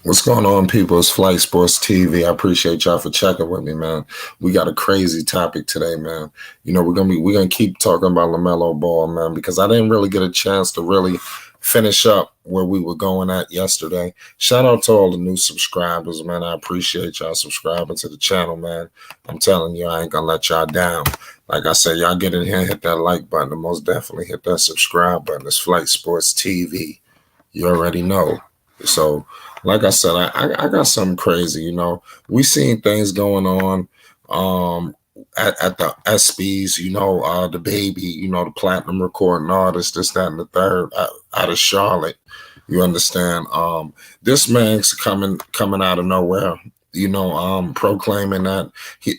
What's going on, people? It's Flight Sports TV. I appreciate y'all for checking with me, man. We got a crazy topic today, man. We're gonna keep talking about Lamelo Ball, man, because I didn't really get a chance to really finish up where we were going at yesterday. Shout out to all the new subscribers, man. I appreciate y'all subscribing to the channel, man. I'm telling you, I ain't gonna let y'all down. Like I said, y'all get in here and hit that like button, and most definitely hit that subscribe button. It's Flight Sports TV. You already know. So, like I said, I got something crazy. We seen things going on at the ESPYs. The baby. The platinum recording artist, this, that, and the third, out of Charlotte. You understand? This man's coming out of nowhere. Proclaiming that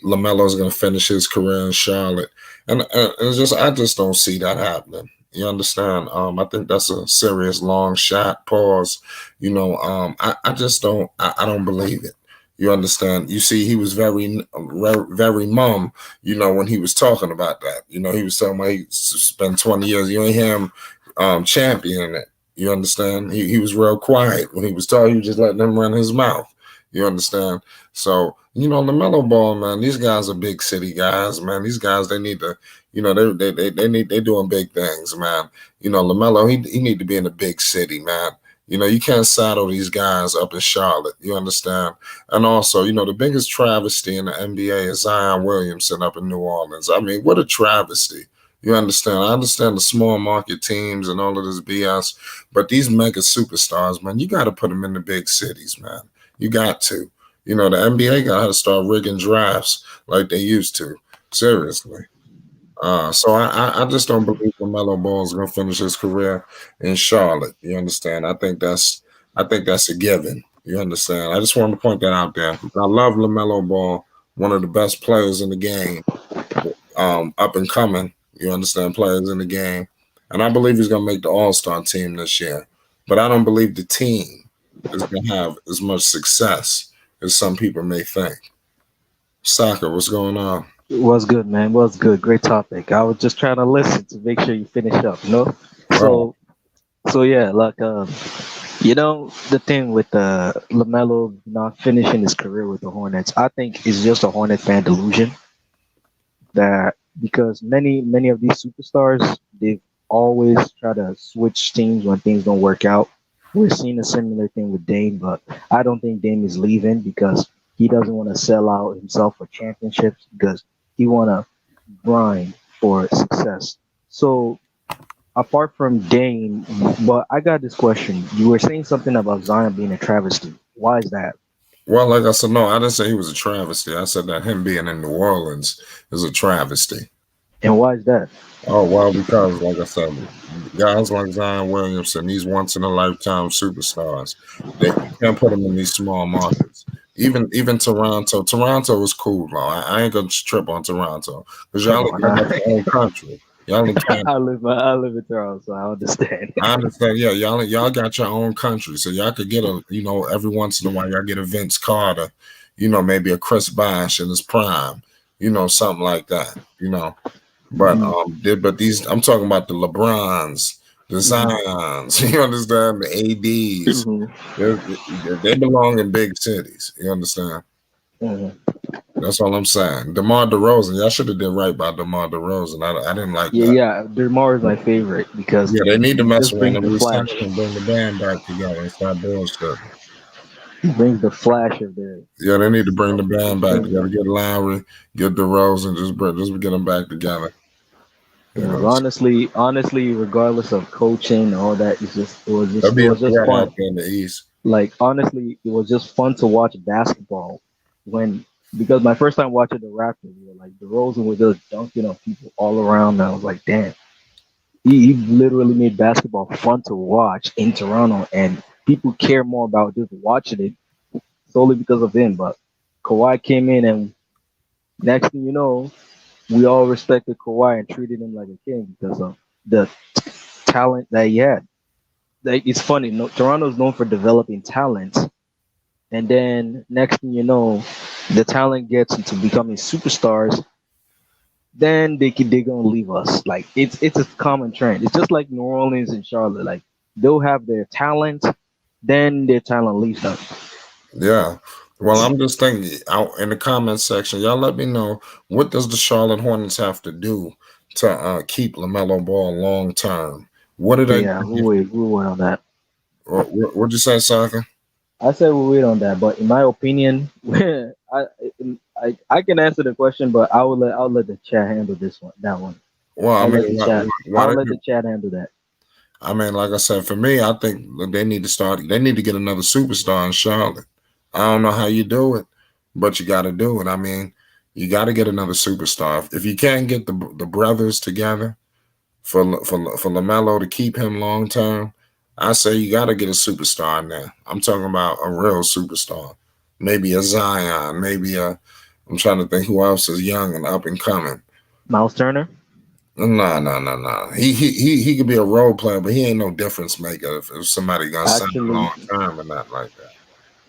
Lamelo's going to finish his career in Charlotte, and I just don't see that happening. You understand? I think that's a serious long shot. Pause. I just don't. I don't believe it. You understand? You see, he was very mum. When he was talking about that. He was talking about he spent 20 years. You ain't hear him championing it. You understand? He was real quiet when he was talking. He was just letting him run his mouth. You understand? So, Lamelo Ball, man, these guys are big city guys, man. These guys, they need to, they're doing big things, man. Lamelo, he need to be in a big city, man. You can't saddle these guys up in Charlotte. You understand? And also, the biggest travesty in the NBA is Zion Williamson up in New Orleans. I mean, what a travesty. You understand? I understand the small market teams and all of this BS, but these mega superstars, man, you got to put them in the big cities, man. You got to. The NBA got to start rigging drafts like they used to. Seriously. So I just don't believe LaMelo Ball is going to finish his career in Charlotte. You understand? I think that's a given. You understand? I just wanted to point that out there. I love LaMelo Ball, one of the best players in the game, up and coming. You understand? Players in the game, and I believe he's going to make the All-Star team this year. But I don't believe the team is going to have as much success as some people may think. Soccer, what's going on? Was good, man. Was good. Great topic. I was just trying to listen to make sure you finish up. So, so yeah, like the thing with Lamelo not finishing his career with the Hornets, I think is just a Hornet fan delusion. That because many of these superstars, they've always try to switch teams when things don't work out. We're seeing a similar thing with Dame, but I don't think Dame is leaving because he doesn't want to sell out himself for championships because he want to grind for success. So apart from Dame, but I got this question. You were saying something about Zion being a travesty. Why is that? Well, like I said, no, I didn't say he was a travesty. I said that him being in New Orleans is a travesty. And why is that? Oh, well, because, like I said, guys like Zion Williamson, these once-in-a-lifetime superstars, they can't put them in these small markets. Even Toronto. Toronto is cool, though. I ain't going to trip on Toronto because y'all got your own country. Y'all in Canada. I live in Toronto, so I understand. I understand. Yeah, y'all got your own country, so y'all could get every once in a while y'all get a Vince Carter, maybe a Chris Bosh in his prime, something like that, But but these I'm talking about the LeBrons, the Zions, you understand, the ADs. They belong in big cities. You understand? That's all I'm saying. DeMar DeRozan, y'all should have did right by DeMar DeRozan. I didn't like that. Yeah, DeMar is my favorite because they need to mess around and flash. and bring the band back together and start bullshit. He brings the flash of the. Yeah, they need to bring the band back together. Get Lowry, get DeRozan, just get them back together. Honestly, regardless of coaching and all that, it was just fun. In the East. Like honestly, it was just fun to watch basketball because my first time watching the Raptors, like DeRozan was just dunking on people all around. And I was like, damn, he literally made basketball fun to watch in Toronto, and people care more about just watching it solely because of him. But Kawhi came in, and next thing you know, we all respected Kawhi and treated him like a king because of the talent that he had. Like it's funny, Toronto's known for developing talent, and then next thing you know, the talent gets into becoming superstars. Then they're gonna leave us. Like it's a common trend. It's just like New Orleans and Charlotte. Like they'll have their talent, then their talent leaves them. Yeah. Well, I'm just thinking out in the comment section, y'all let me know what does the Charlotte Hornets have to do to keep Lamelo Ball long term? What did they Yeah, do? we'll wait on that. What'd you say, Saka? I said we'll wait on that, but in my opinion, I can answer the question, but I'll let the chat handle this one, that one. Well, I I'll mean, let the chat why I'll they let the chat handle that. I mean, like I said, for me, I think that they need to start. They need to get another superstar in Charlotte. I don't know how you do it, but you got to do it. I mean, you got to get another superstar. If you can't get the brothers together for Lamelo to keep him long term, I say you got to get a superstar in there. I'm talking about a real superstar, maybe a Zion, maybe a. I'm trying to think who else is young and up and coming. Miles Turner. No. He could be a role player, but he ain't no difference maker if somebody gonna sign a Actually, long term or not like that.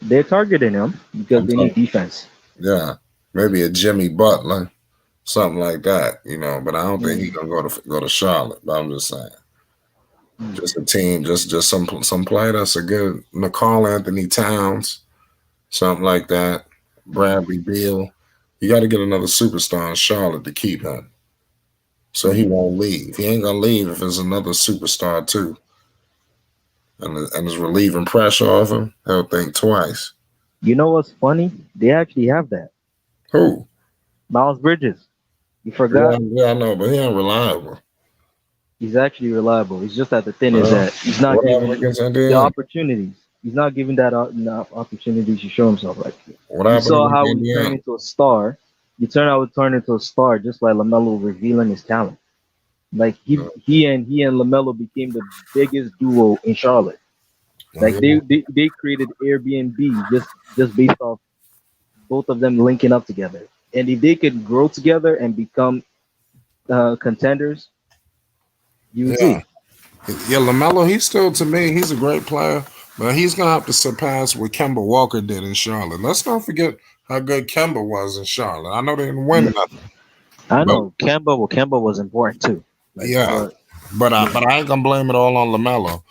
they're targeting him because I'm they need talking, defense. yeah, maybe a Jimmy Butler, something like that, you know. But I don't think he Mm, gonna go to Charlotte. But I'm just saying, mm, just a team, just some player that's a good McCall Anthony Towns, something like that. mm, Bradley Beal. You got to get another superstar in Charlotte to keep him, so he mm. won't leave. He ain't gonna leave if there's another superstar too. And is relieving pressure off him, he'll think twice. You know what's funny? They actually have that. Who? Miles Bridges. You forgot? Yeah, I know, but he ain't reliable. He's actually reliable. It's just that the thing is that he's not What happened given against the Indiana? opportunities. He's not given that enough opportunities to show himself. Like What you happened saw against how he turned Indiana? into a star. You turn out to turn into a star just by Lamelo revealing his talent. Like he and Lamelo became the biggest duo in Charlotte. Like Yeah, they created Airbnb just based off both of them linking up together. And if they could grow together and become contenders, you would yeah, see. yeah. Lamelo, he's still to me, he's a great player, but he's gonna have to surpass what Kemba Walker did in Charlotte. Let's not forget how good Kemba was in Charlotte. I know they didn't win nothing, I but know Kemba was important too. Like, yeah, but but I ain't gonna blame it all on Lamelo,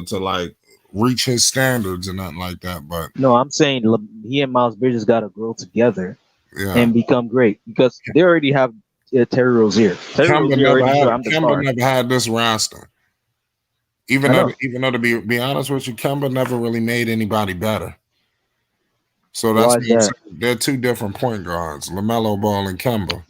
to like reach his standards and nothing like that. But no, I'm saying he and Miles Bridges got to grow together yeah, and become great because they already have Terry Rozier. Terry Rozier already showed I'm the Kemba star. never had this roster. I know. Even though to be honest with you, Kemba never really made anybody better. So that's Why is what I'm that? saying. They're two different point guards, Lamelo Ball and Kemba.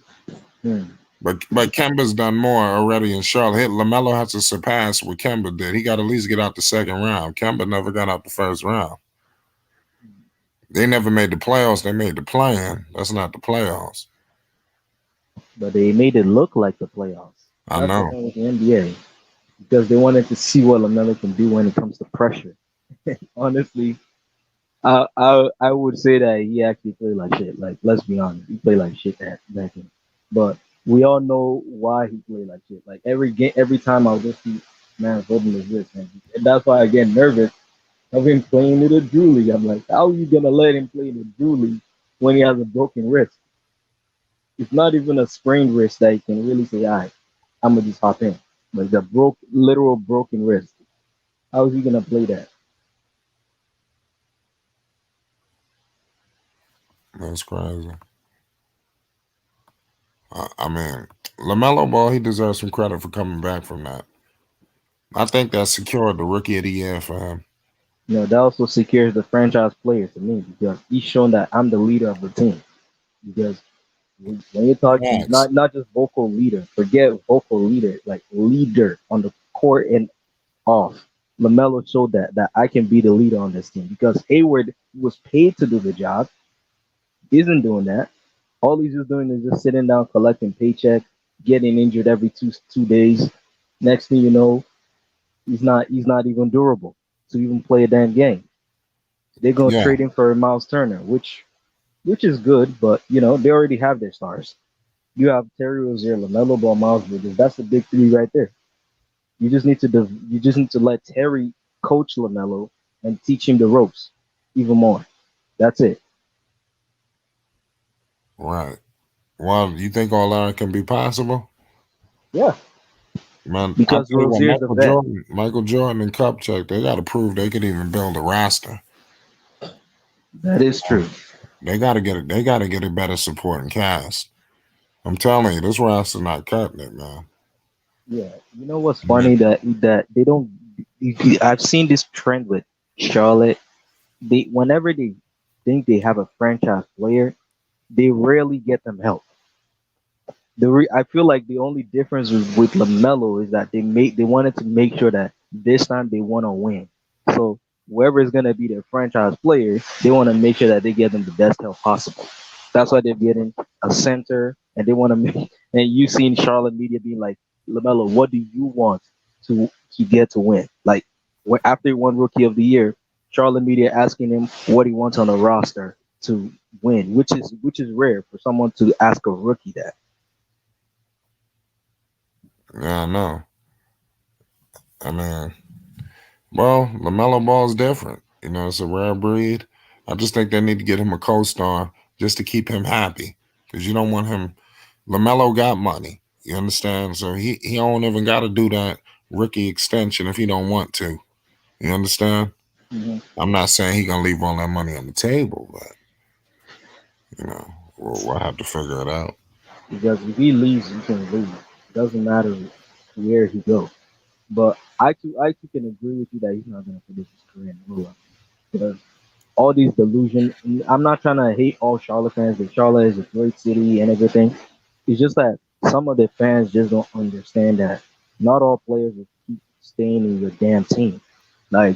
Hmm. But Kemba's done more already in Charlotte. Lamelo has to surpass what Kemba did. He got to at least get out the second round. Kemba never got out the first round. They never made the playoffs. They made the play-in. That's not the playoffs. But they made it look like the playoffs. I That's the know. thing with the NBA because they wanted to see what Lamelo can do when it comes to pressure. Honestly, I would say that he actually played like shit. Like let's be honest, he played like shit that game. But we all know why he played like shit. Like every game, every time I'll just see man holding his wrist, and that's why I get nervous of him playing in a Drew League. I'm like, how are you gonna let him play in a Drew League when he has a broken wrist? It's not even a sprained wrist that you can really say, all right, I'm gonna just hop in. Like the literal broken wrist. How is he gonna play that? That's crazy. I mean, Lamelo Ball, he deserves some credit for coming back from that. I think that secured the Rookie of the Year for him. That also secures the franchise player to me because he's shown that I'm the leader of the team. Because when you're talking, Facts. not just vocal leader, forget vocal leader, like leader on the court and off. Lamelo showed that I can be the leader on this team because Hayward was paid to do the job, isn't doing that. All he's just doing is just sitting down, collecting paycheck, getting injured every two days. Next thing you know, he's not even durable to even play a damn game. They're gonna Yeah. trade him for Miles Turner, which is good, but they already have their stars. You have Terry Rozier, Lamelo Ball, Miles Bridges. That's the big three right there. You just need to let Terry coach Lamelo and teach him the ropes even more. That's it. Right. Well, you think all that can be possible? Yeah, Man, I because tell you what, Rozier's a vet. Michael Jordan and Kupchak, they got to prove they could even build a roster. That is true. They gotta get it. They gotta get a better supporting cast. I'm telling you, this roster not cutting it, man. Yeah, you know what's Man, funny that they don't. I've seen this trend with Charlotte. They whenever they think they have a franchise player, they rarely get them help. I feel like the only difference with Lamelo is that they wanted to make sure that this time they want to win. So whoever is gonna be their franchise player, they want to make sure that they get them the best help possible. That's why they're getting a center, and they want to make. And you seen Charlotte media being like, Lamelo, what do you want to get to win? Like after he won Rookie of the Year, Charlotte media asking him what he wants on the roster to win, which is rare for someone to ask a rookie that. yeah, I know. I mean, well, Lamelo Ball is different. You know, it's a rare breed. I just think they need to get him a co-star just to keep him happy, because you don't want him. Lamelo got money. You understand? So he don't even got to do that rookie extension if he don't want to. You understand? Mhm. I'm not saying he gonna leave all that money on the table, but you know, we'll have to figure it out. Because if he leaves, he can leave. Doesn't matter where he goes. But I too can agree with you that he's not going to finish his career in Lula. Because all these delusion. I'm not trying to hate all Charlotte fans. But Charlotte is a great city and everything. It's just that some of the fans just don't understand that not all players will keep staying in your damn team. Like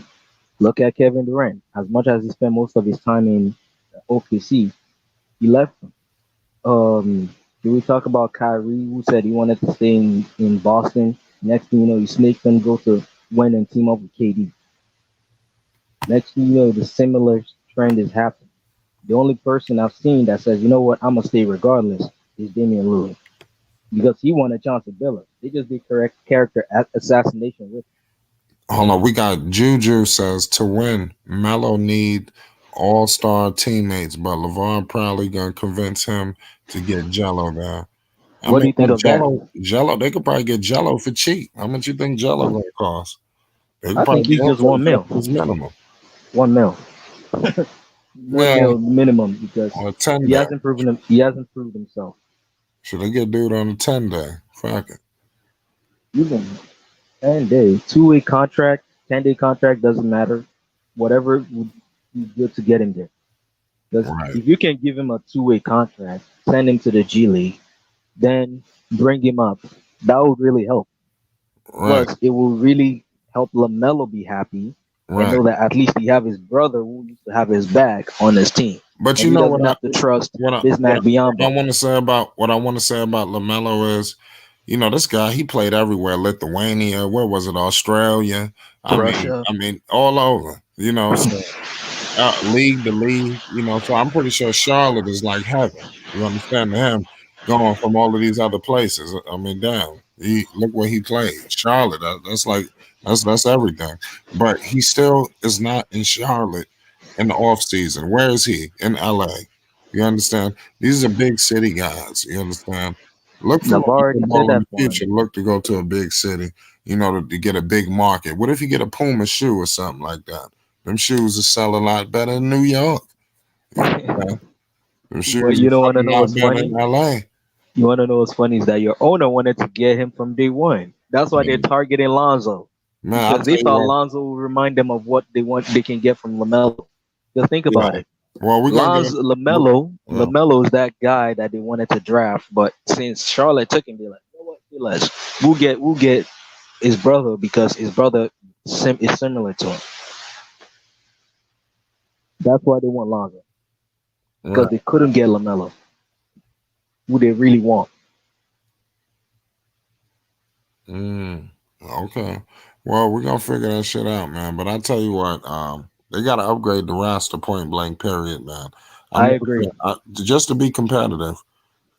look at Kevin Durant. As much as he spent most of his time in OKC, he left. Did we talk about Kyrie, who said he wanted to stay in Boston? Next thing you know, he snakes and go to win and team up with KD. Next thing you know, the similar trend is happening. The only person I've seen that says, you know what, I'm gonna stay regardless is Damian Lillard because he wanted Chauncey Billups. They just did correct character assassination with Hold on, we got Juju says to win, Melo need all-star teammates, but LeVar probably gonna convince him to get Jello there. him. I What do mean, you think of that? Jello, they could probably get Jello for cheap. How much you think Jello gonna cost? They could I probably think get he's him just for one just mil, his minimum. 1 mil, one Yeah, mil minimum because on a 10 he day. hasn't proven him. He hasn't proved himself. Should they get dude on a 10 day? Fuck it. Even 10 day, 2-way contract, 10-day contract doesn't matter. Whatever would be good to get him there. Because Right, if you can give him a 2-way contract, send him to the G League, then bring him up, that would really help. right, Plus, it will really help Lamelo be happy and right. know that at least he have his brother who used to have his back on his team, But and you he know doesn't have to trust what I Bismack what I Biyombo, want to say about Lamelo is, you know, this guy he played everywhere, Lithuania, where was it, Australia? Russia. I mean, all over. You know, so league to league. You know, so I'm pretty sure Charlotte is like heaven. You understand him going from all of these other places. I mean, damn, he look where he played. Charlotte, that's like that's everything. But he still is not in Charlotte in the off season. Where is he? In LA. You understand? These are big city guys. You understand? Look for I've already LaMelo said Ball in that the for him. future. Look to go to a big city. You know, to get a big market. What if you get a Puma shoe or something like that? Them shoes will sell a lot better in New York. You understand? Them What shoes you will don't sell want to a know lot what's better funny? in LA. You want to know what's funny is that your owner wanted to get him from day one. That's why they're Man, targeting Lonzo man, I'll because they tell you thought what. Lonzo would remind them of what they can get from Lamelo. Just think Yeah. about it. Well, we're gonna get. Lonzo we- Yeah. Lamelo is that guy that they wanted to draft, but since Charlotte took him, they're like, you know what? We'll get his brother because his brother is similar to him. That's why they want Lonzo because Right. they couldn't get Lamelo, who they really want. Mm, okay. Well, we're gonna figure that shit out, man. But I tell you what, they gotta upgrade the roster point blank. Period, man. I'm I not, agree. just to be competitive.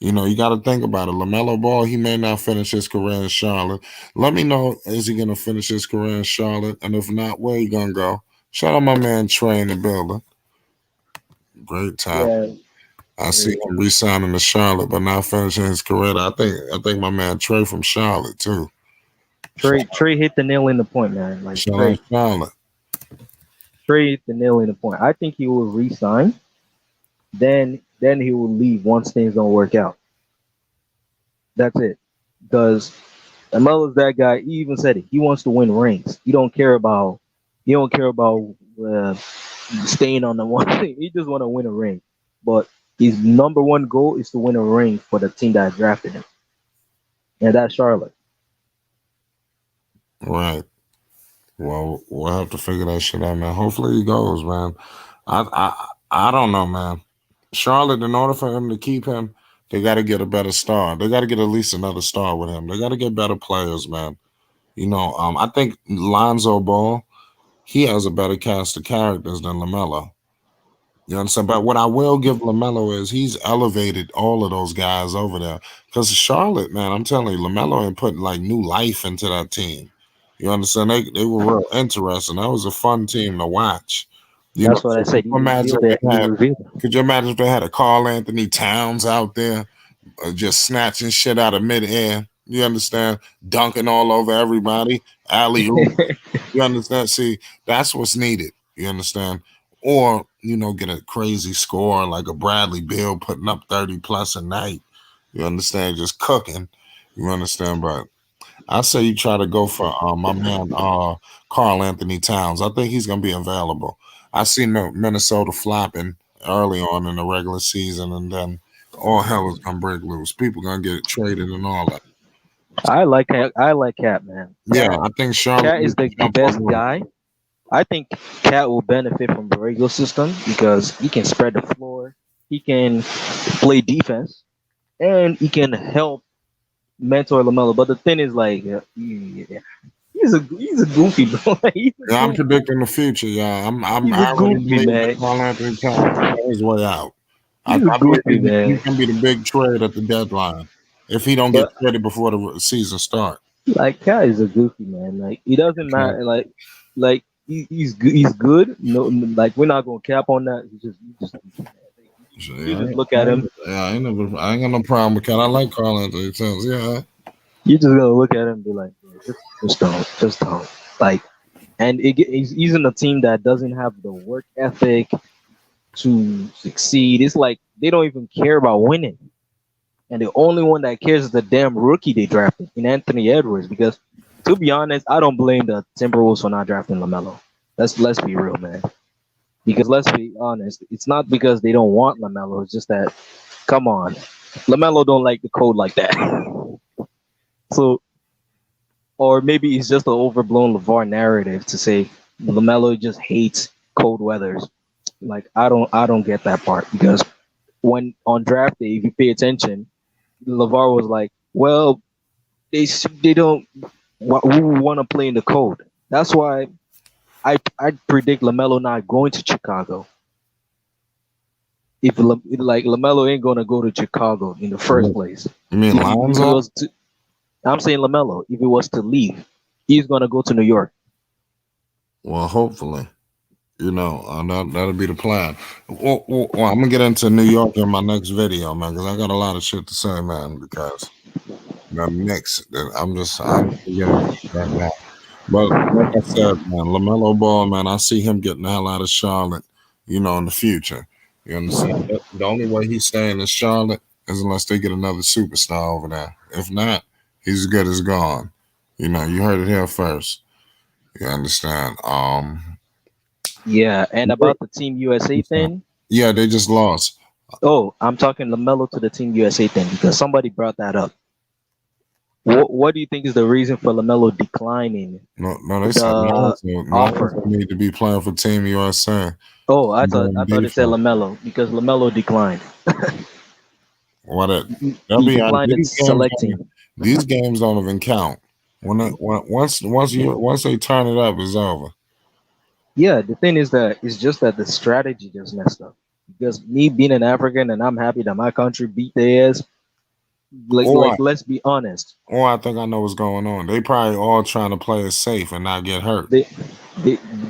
You know, you got to think about it. Lamelo Ball, he may not finish his career in Charlotte. Let me know, is he gonna finish his career in Charlotte? And if not, where he gonna go? Shout out my man Trey in the building. Great talent. Yeah, I see great. him re-signing to Charlotte, but not finishing his career. I think my man Trey from Charlotte too. Trey hit the nail in the point, man. Like Shout out Charlotte. straight the nail in the point. I think he will resign. Then he will leave once things don't work out. That's it. Because Lamelo's that guy. He even said it. He wants to win rings. He don't care about staying on the one thing. He just want to win a ring. But his number one goal is to win a ring for the team that drafted him, and that's Charlotte. Right. Well, we'll have to figure that shit out, man. Hopefully he goes, man. I don't know, man. Charlotte, in order for him to keep him, they got to get a better star. They got to get at least another star with him. They got to get better players, man. I think Lonzo Ball, he has a better cast of characters than Lamelo. You understand? But what I will give Lamelo is he's elevated all of those guys over there. Because Charlotte, man, I'm telling you, Lamelo had put like new life into that team. You understand? They were real interesting. That was a fun team to watch. That's what I So said. He revealed it. He revealed it. could you imagine if they had a Carl Anthony Towns out there just snatching shit out of midair? You understand? Dunking all over everybody. Alley oop. You understand? See, that's what's needed. You understand? Or, get a crazy score like a Bradley Beal putting up 30 plus a night. You understand? Just cooking. You understand? But I say you try to go for my man Carl Anthony Towns. I think he's gonna be available. I seen Minnesota flopping early on in the regular season, and then all hell is gonna break loose. People gonna get traded and all that. I like Cat, man. Yeah, I think Charlotte Cat is needs to the jump on best board. guy. I think Cat will benefit from the regular system because he can spread the floor, he can play defense, and he can help mentor Lamelo. But the thing is, like, he's a goofy bro. Like, he's a Yeah, I'm goofy. predicting the future. Yeah, He's I a already goofy believe that man. Carl Anthony Towns is on his way out. He's a I believe goofy he's man. gonna be the big trade at the deadline if he don't get But traded before the season start. like, Cat is a goofy man. Like, he doesn't Yeah, matter. Like he's good. He's good. No, like we're not gonna cap on that. He's just goofy, man. Like, so, you yeah, just look at him. I ain't got no problem with Cal. I like Carl Anthony Towns. Yeah, You're just gonna look at him and be like, bro, just don't. Like, and he's in a team that doesn't have the work ethic to succeed. It's like they don't even care about winning, and the only one that cares is the damn rookie they drafted in Anthony Edwards. Because to be honest, I don't blame the Timberwolves for not drafting Lamelo. Let's be real, man. Because let's be honest, it's not because they don't want Lamelo. It's just that, come on, Lamelo don't like the code like that. So, or maybe it's just an overblown LeVar narrative to say Lamelo just hates cold weathers. Like I don't get that part because when on draft day, if you pay attention, LeVar was like, "Well, they don't who want to play in the cold." That's why I predict Lamelo not going to Chicago. If like Lamelo ain't gonna go to Chicago in the first place. you mean If it Lonzo? was to, I'm saying Lamelo, if it was to leave, he's gonna go to New York. Well, hopefully. That'll be the plan. I'm gonna get into New York in my next video, man, because I got a lot of shit to say, man. Because the Knicks, I'm getting right now. But like I said, man, Lamelo Ball, man, I see him getting the hell out of Charlotte, in the future. You understand? The only way he's staying in Charlotte is unless they get another superstar over there. If not, he's as good as gone. You heard it here first. You understand? Yeah, and about the Team USA thing. Yeah, they just lost. Oh, I'm talking Lamelo to the Team USA thing because somebody brought that up. What do you think is the reason for Lamelo declining No, they said the Lonzo offer? need to be playing for Team USA. Oh, I Doing thought it said defense. Lamelo because Lamelo declined. What it? They'll He be on declined at selecting. these games don't even count. Once they turn it up, it's over. Yeah, the thing is that it's just that the strategy just messed up. Because me being an African and I'm happy that my country beat their ass. Or Let's be honest. or I think I know what's going on. They probably all trying to play it safe and not get hurt. They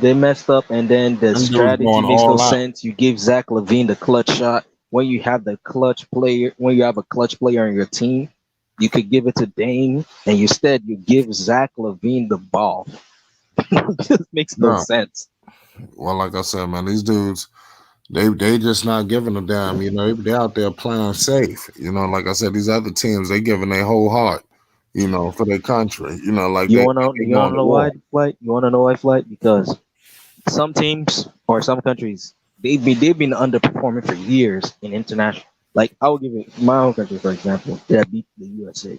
they messed up, and then the Them dudes strategy going makes no all out. sense. You give Zach Levine the clutch shot when you have the clutch player. When you have a clutch player on your team, you could give it to Dame, and instead you give Zach Levine the ball. It just makes no No, sense. Well, like I said, man, these dudes, they just not giving a damn. They out there playing safe. Like I said, these other teams, they giving their whole heart. For their country. Like they You going wanna to know war. why, Flight? You wanna know why, Flight? Because some teams or some countries they've been underperforming for years in international. Like I will give it my own country for example that beat the USA.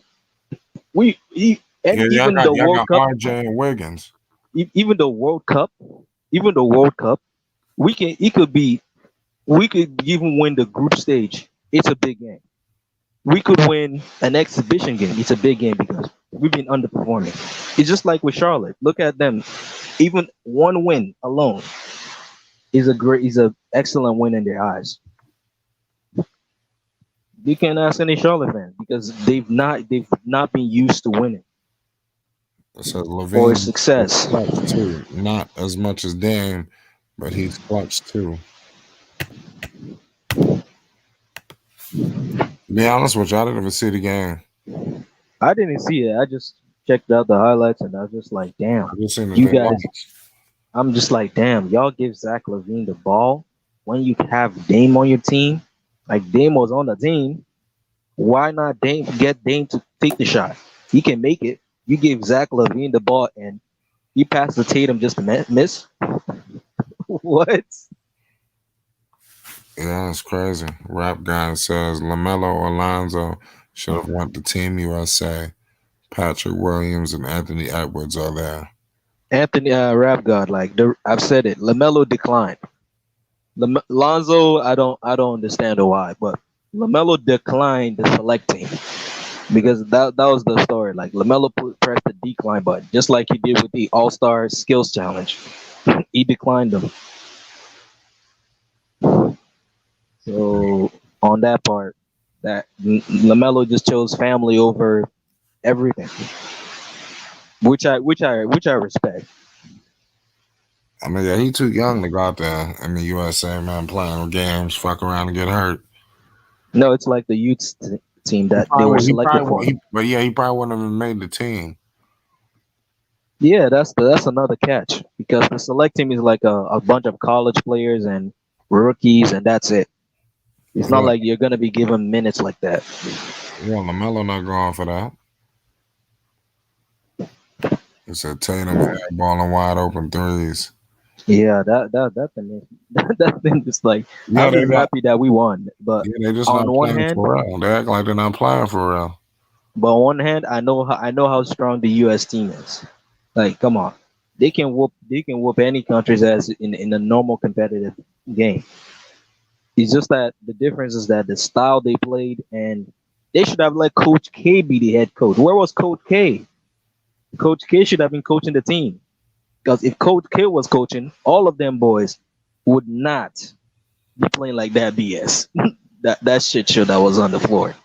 And Yeah, even the y'all World got Cup, RJ and Wiggins. even the World Cup, even the World Cup, we can it could be we could even win the group stage. It's a big game. We could win an exhibition game. It's a big game because we've been underperforming. It's just like with Charlotte. Look at them. Even one win alone is a excellent win in their eyes. You can't ask any Charlotte fan because they've not been used to winning It says or Levine is success. clutch too. Not as much as Dame, but he's clutch too. To be honest with you, I didn't even see the game. I didn't see it. I just checked out the highlights and I was just like, damn, I just seen his you guys. highlights. I'm just like, damn, y'all give Zach Levine the ball when you have Dame on your team. Like Dame was on the team. Why not get Dame to take the shot? He can make it. You give Zach Levine the ball and he passed the Tatum just to miss. What? Yeah, it's crazy. Rap guy says Lamelo Alonzo should have went to Team USA. Patrick Williams and Anthony Edwards are there. Anthony Rap God, like I've said it. Lamelo declined. Lonzo, I don't understand why, but Lamelo declined the select team because that was the story. Like Lamelo pressed the decline button, just like he did with the All Star Skills Challenge. He declined them. So on that part, that Lamelo just chose family over everything, which I respect. I mean, yeah, he too young to go out there in the USA, man, playing games, fuck around and get hurt. No, it's like the youth team He that they probably, were he selected probably, for. but yeah, he probably wouldn't have made the team. Yeah, that's another catch because the select team is like a bunch of college players and rookies, and that's it. It's not Yeah, like you're gonna be given minutes like that. yeah, Lamelo not going for that. He said Tatum airballing wide open threes. Yeah, that thing that thing is like Yeah, I'm they just not. happy that we won. But Yeah, they just on not one playing hand, for real. They act like they're not playing for real. I know how strong the U.S. team is. Like, come on, they can whoop any countries as in a normal competitive game. It's just that the difference is that the style they played, and they should have let Coach K be the head coach. Where was Coach K? Coach K should have been coaching the team. Because if Coach K was coaching, all of them boys would not be playing like that BS. that shit show that was on the floor.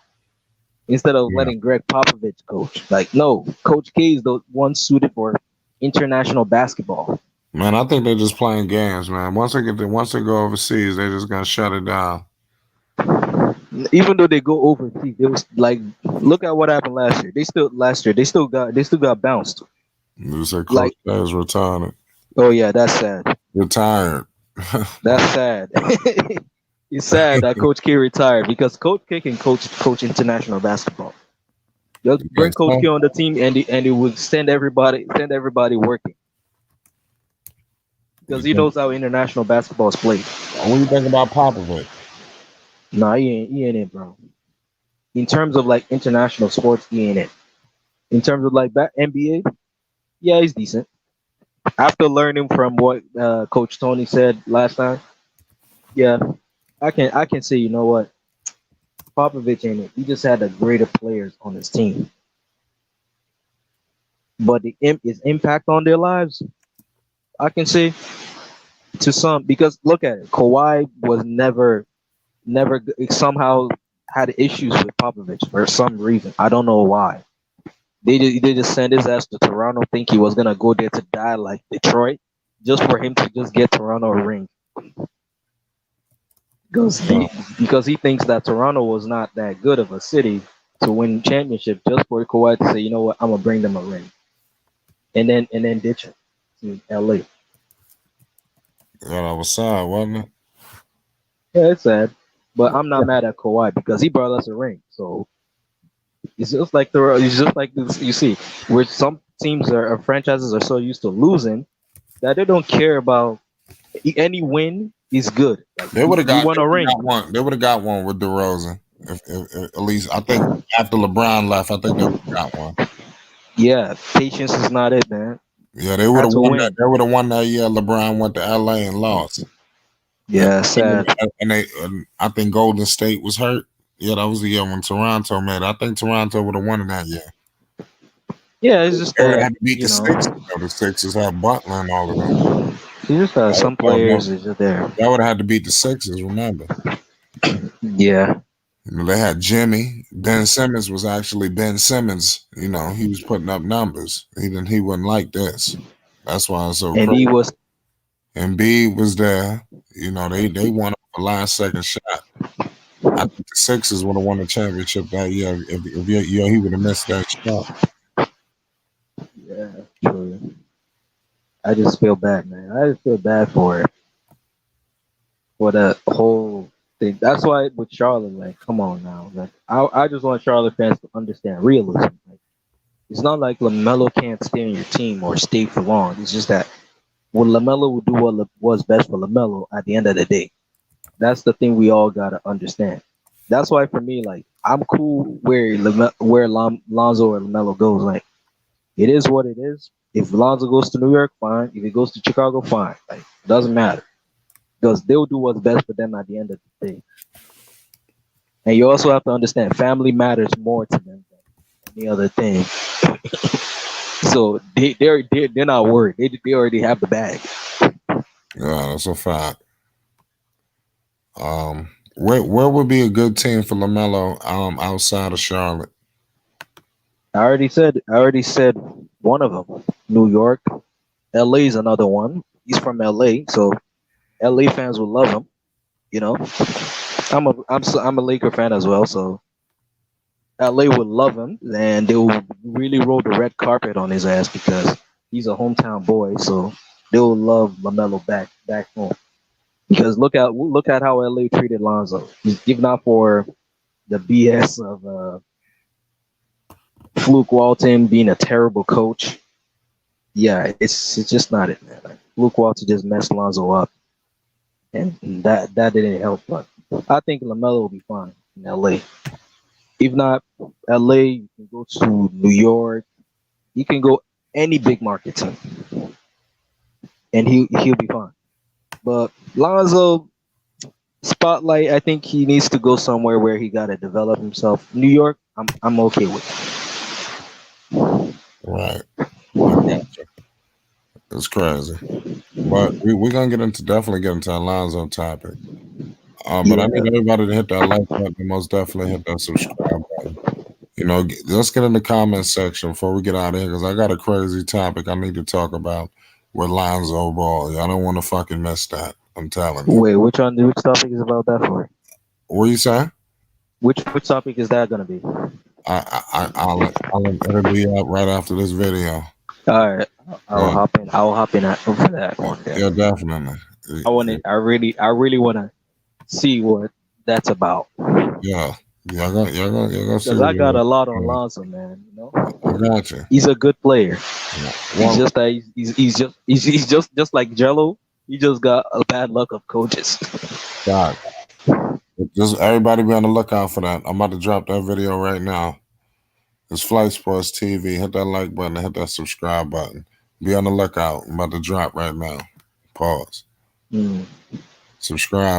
Instead of Yeah, letting Greg Popovich coach. Like, no, Coach K is the one suited for international basketball. man, I think they're just playing games, man. Once they go overseas, they just gonna shut it down. Even though they go overseas, they was like, look at what happened last year. They still got bounced. You say Coach Like, K is retired. oh yeah, that's sad. Retired. That's sad. It's sad that Coach K retired because Coach K can coach international basketball. Just You bring think Coach so? K on the team and he would send everybody working You because he think? knows how international basketball is played. What do you think about Popovich? Nah, he ain't it, bro. In terms of like international sports, he ain't it. In terms of like that NBA, yeah, he's decent. After learning from what Coach Tony said last time, yeah, I can say you know what Popovich ain't it. He just had the greater players on his team, but his impact on their lives, I can say to some because look at it. Kawhi was never somehow had issues with Popovich for some reason. I don't know why. They just sent his ass to Toronto, think he was gonna go there to die like Detroit, just for him to just get Toronto a ring. Because Yeah. because he thinks that Toronto was not that good of a city to win championship, just for Kawhi to say, you know what, I'm gonna bring them a ring, and then ditch him to LA. Yeah, that was sad, wasn't it? Yeah, it's sad, but I'm not mad at Kawhi because he brought us a ring. So it's just like this. You see, where some teams or franchises are so used to losing that they don't care about any win is good. Like They would have we got. won They a would have got ring. one. They would have got one with DeRozan. If at least I think after LeBron left, I think they would have got one. Yeah, patience is not it, man. Yeah, they would Had have to won that. win. They would have won that year. LeBron went to LA and lost. And, Yeah, sad. and I think Golden State was hurt. Yeah, that was the year when Toronto made it. I think Toronto would have won in that year. Yeah, it's just They would have that had to beat the Sixers. Though. The Sixers have Butler and all of them. it's just that some players is just there. That would have had to beat the Sixers. Remember, Yeah, they had Jimmy. Ben Simmons was actually Ben Simmons. He was putting up numbers. He wasn't like this. That's why it's so and crazy. he was And B was there. They won a last second shot. I think the Sixers would have won the championship that year if he would have missed that shot. yeah. True. I just feel bad, man. I just feel bad for the whole thing. That's why with Charlotte, like, come on now, like, I just want Charlotte fans to understand realism. Like, it's not like Lamelo can't stay on your team or stay for long. It's just that when Lamelo will do what was best for Lamelo at the end of the day. That's the thing we all gotta understand. That's why for me, like, I'm cool where Lonzo or Lamelo goes. Like, it is what it is. If Lonzo goes to New York, fine. If he goes to Chicago, fine. Like, it doesn't matter because they'll do what's best for them at the end of the day. And you also have to understand, family matters more to them than any other thing. So they're not worried. They already have the bag. Yeah, that's a fact. Where would be a good team for LaMelo outside of Charlotte? I already said one of them. New York, LA is another one. He's from LA, so LA fans will love him. You know, I'm a Laker fan as well, so LA would love him, and they will really roll the red carpet on his ass because he's a hometown boy. So they will love Lamelo back home because look at how LA treated Lonzo. If not for the BS of Fluke Walton being a terrible coach, yeah, it's just not it, man. Like, Fluke Walton just messed Lonzo up, and that didn't help. But I think Lamelo will be fine in LA. If not LA, you can go to New York. You can go any big market team, and he'll be fine. But Lonzo spotlight, I think he needs to go somewhere where he got to develop himself. New York, I'm okay with. Right. Gotcha. It's crazy. But we're gonna definitely get into Alonzo topic. But I Yeah, need everybody to hit that like button and most definitely hit that subscribe button. Let's get in the comment section before we get out of here because I got a crazy topic I need to talk about with Lonzo Ball. Y'all don't want to fucking miss that. I'm telling you. wait, which topic is about that for? What you say? Which topic is that gonna be? It'll be up right after this video. All right, I'll Yeah, hop in. I'll hop in for that one. Then. yeah, definitely. I really want to see what that's about Yeah, y'all gonna see because I got what a lot on it Lonzo, man. I got you. He's a good player. Yeah. He's just that he's just like Jello. He just got a bad luck of coaches. God. Just everybody be on the lookout for that. I'm about to drop that video right now. It's Flight Sports TV. Hit that like button and hit that subscribe button. Be on the lookout. I'm about to drop right now. Pause. Mm. Subscribe.